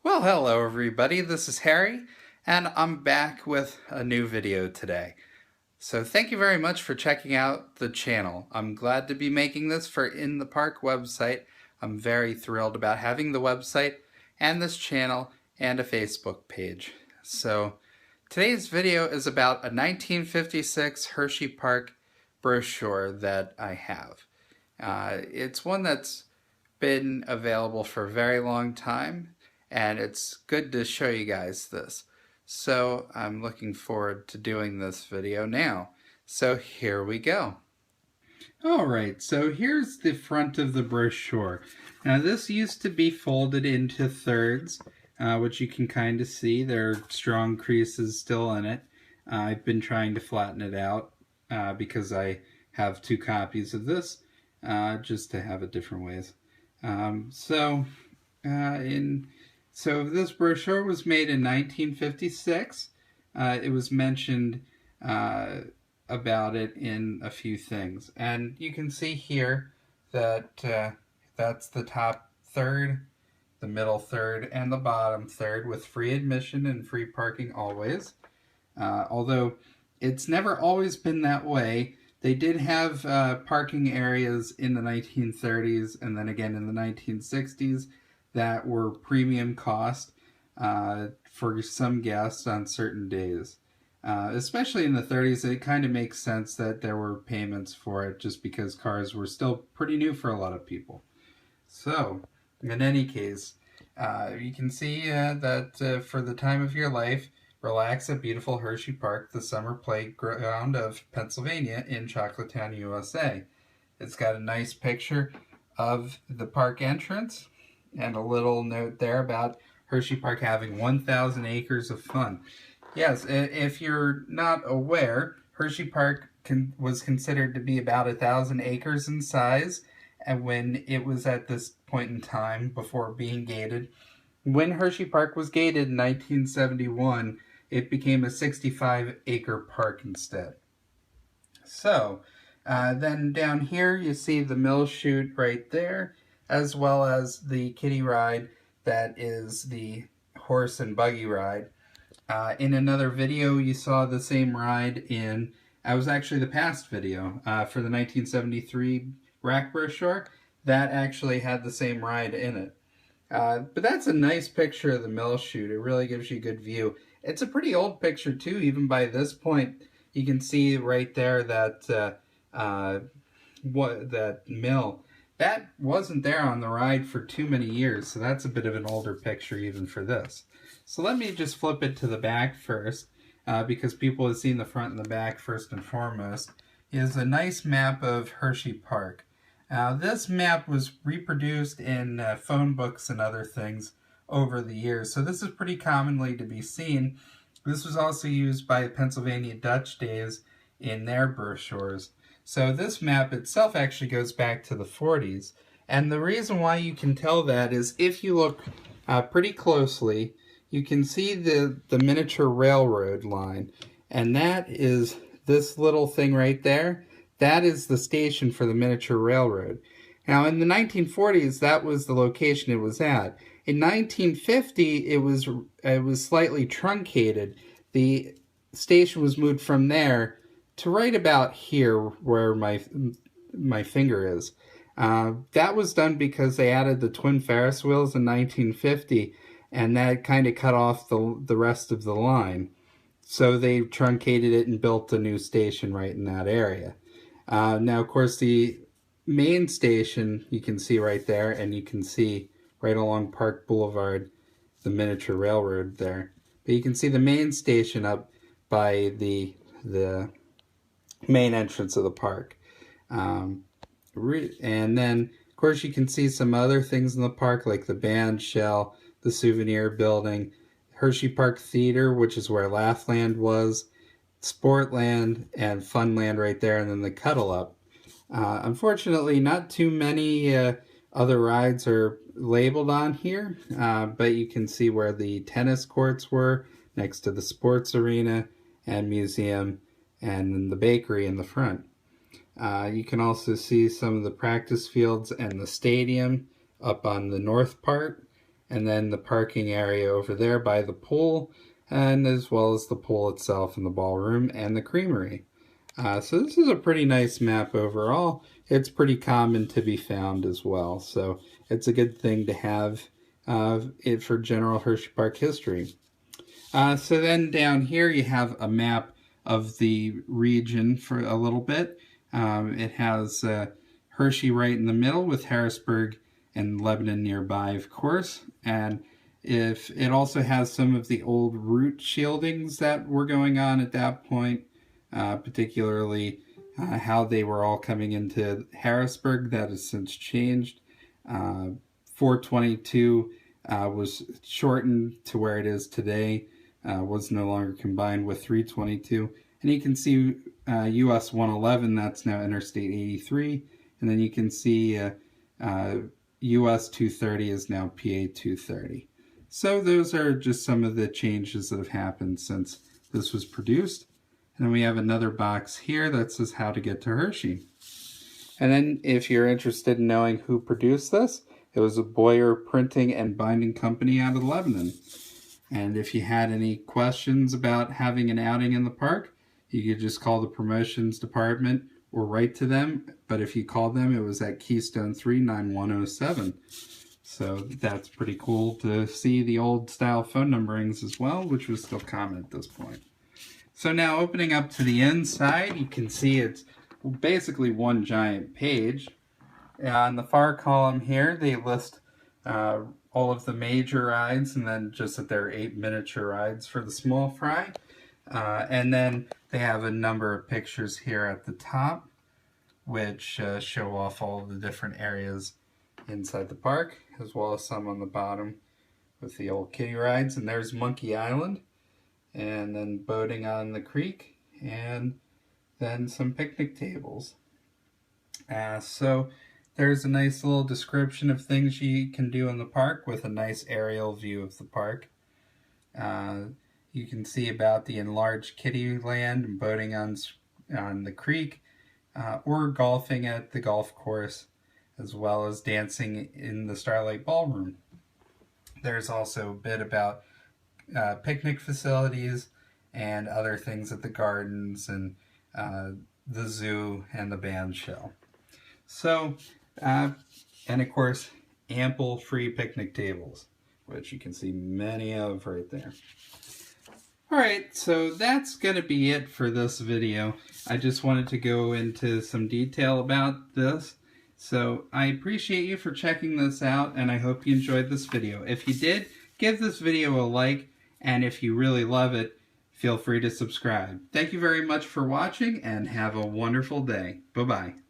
Well, hello everybody, this is Harry, and I'm back with a new video today. So thank you very much for checking out the channel. I'm glad to be making this for In the Park website. I'm very thrilled about having the website and this channel and a Facebook page. So today's video is about a 1956 Hershey Park brochure that I have. It's one that's been available for a very long time, and it's good to show you guys this. So I'm looking forward to doing this video now. So here we go. Alright, so here's the front of the brochure. Now this used to be folded into thirds, which you can kind of see. There are strong creases still in it. I've been trying to flatten it out because I have two copies of this, just to have it different ways. So this brochure was made in 1956. It was mentioned about it in a few things. And you can see here that that's the top third, the middle third, and the bottom third with free admission and free parking always. Although it's never always been that way. They did have parking areas in the 1930s and then again in the 1960s that were premium cost for some guests on certain days. Especially in the 30s, it kind of makes sense that there were payments for it just because cars were still pretty new for a lot of people. So, in any case, you can see that for the time of your life, relax at beautiful Hershey Park, the summer playground of Pennsylvania in Chocolatetown, USA. It's got a nice picture of the park entrance and a little note there about Hershey Park having 1,000 acres of fun. Yes, if you're not aware, Hershey Park was considered to be about 1,000 acres in size, and when it was at this point in time before being gated. When Hershey Park was gated in 1971, it became a 65-acre park instead. So, then down here you see the mill chute right there, as well as the kiddie ride that is the horse and buggy ride. In another video you saw the same ride in, it was actually the past video for the 1973 rack brochure. That actually had the same ride in it. But that's a nice picture of the mill chute. It really gives you a good view. It's a pretty old picture too, even by this point. You can see right there that that mill. That wasn't there on the ride for too many years, so that's a bit of an older picture even for this. So let me just flip it to the back first, because people have seen the front and the back first and foremost. Is a nice map of Hershey Park. This map was reproduced in phone books and other things over the years, so this is pretty commonly to be seen. This was also used by the Pennsylvania Dutch days in their brochures. So this map itself actually goes back to the 40s, and the reason why you can tell that is if you look pretty closely, you can see the miniature railroad line, and that is this little thing right there. That is the station for the miniature railroad. Now in the 1940s, that was the location it was at. In 1950, it was slightly truncated. The station was moved from there to right about here where my finger is. That was done because they added the twin Ferris wheels in 1950, and that kind of cut off the rest of the line. So they truncated it and built a new station right in that area. Now, of course, the main station you can see right there, and you can see right along Park Boulevard, the miniature railroad there. But you can see the main station up by the main entrance of the park. And then, of course, you can see some other things in the park, like the band shell, the souvenir building, Hershey Park Theater, which is where Laughland was, Sportland, and Funland right there, and then the Cuddle Up. Unfortunately, not too many other rides are labeled on here, but you can see where the tennis courts were, next to the sports arena and museum, and the bakery in the front. You can also see some of the practice fields and the stadium up on the north part. and then the parking area over there by the pool, and as well as the pool itself and the ballroom and the creamery. So this is a pretty nice map overall. It's pretty common to be found as well, so it's a good thing to have it for general Hershey Park history. So then down here you have a map of the region for a little bit. It has Hershey right in the middle with Harrisburg and Lebanon nearby, of course. And if it also has some of the old route shieldings that were going on at that point, particularly how they were all coming into Harrisburg. That has since changed. 422 was shortened to where it is today, was no longer combined with 322. And you can see US 111, that's now Interstate 83. And then you can see US 230 is now PA 230. So those are just some of the changes that have happened since this was produced. And then we have another box here that says how to get to Hershey. And then if you're interested in knowing who produced this, it was a Boyer Printing and Binding Company out of Lebanon. And if you had any questions about having an outing in the park, you could just call the promotions department or write to them. But if you called them, it was at Keystone 39107. So that's pretty cool to see the old style phone numberings as well, which was still common at this point. So now opening up to the inside, you can see it's basically one giant page. On the far column here, they list all of the major rides, and then just that there are 8 miniature rides for the small fry. And then they have a number of pictures here at the top, which show off all of the different areas inside the park, as well as some on the bottom with the old kiddie rides. And there's Monkey Island, and then boating on the creek, and then some picnic tables. So there's a nice little description of things you can do in the park with a nice aerial view of the park. You can see about the enlarged kiddie land and boating on the creek, or golfing at the golf course, as well as dancing in the Starlight Ballroom. There's also a bit about picnic facilities and other things at the gardens and the zoo and the band shell. So, and of course, ample free picnic tables, which you can see many of right there. Alright, so that's going to be it for this video. I just wanted to go into some detail about this. So I appreciate you for checking this out, and I hope you enjoyed this video. If you did, give this video a like, and if you really love it, feel free to subscribe. Thank you very much for watching, and have a wonderful day. Bye-bye.